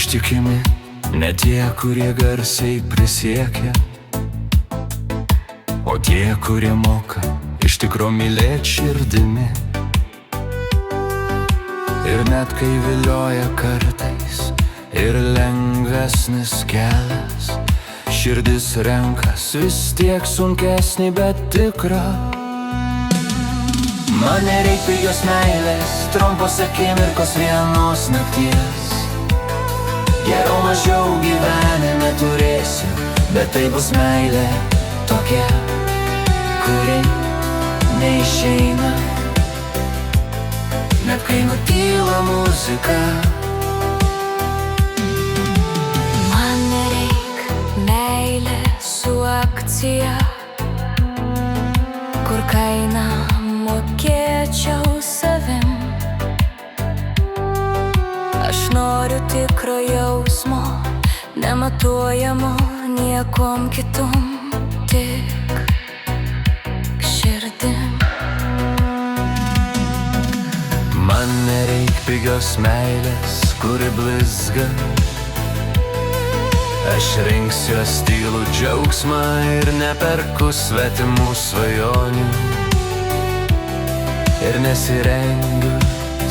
ištikimi ne tie, kurie garsiai prisiekia, o tie, kurie moka iš tikro mylėt širdimi. Ir net kai vilioja kartais ir lengvesnis kelias, širdis renkas vis tiek sunkesnį, bet tikrą. Man nereik pigios meilės, trumpos akimirkos vienos nakties. Geriau mažiau gyvenime turėsiu, bet tai bus meilė tokia, kuri neišeina, net kai nutyla muzika. Man nereik meilė su akcija, kur kainą mokėčiau savim. Aš noriu tikro jausmo, nematuojamo niekom kitom, tik širdim. Man nereik pigios meilės, kuri blizga. Aš rinksiuos tylų džiaugsmą ir neperku svetimų svajonių. Ir nesirengiu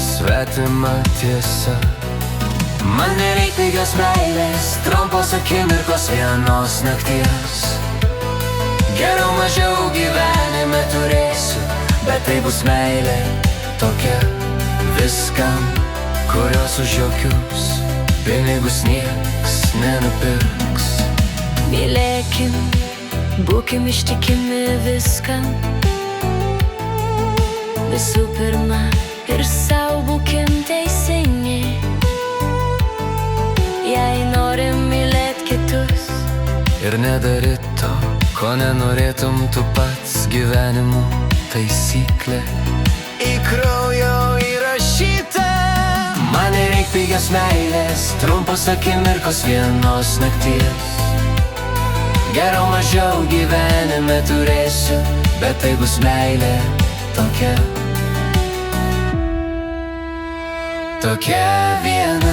svetima tiesa. Man nereik pigios meilės, trumpos akimirkos vienos nakties. Geriau mažiau gyvenime turėsiu, bet tai bus meilė tokia viskam, kurios už jokius pinigus nieks nenupirks. Mylėkim, būkim ištikimi viskam. Visų pirma ir sau būkim teisingi. Jei norim mylėt kitus ir nedaryt to, ko nenorėtum tu pats, gyvenimo taisyklė į kraujo įrašyta. Man nereik pigios meilės, trumpos akimirkos vienos nakties. Geriau mažiau gyvenime turėsiu, bet tai bus meilė tokia, tokia viena.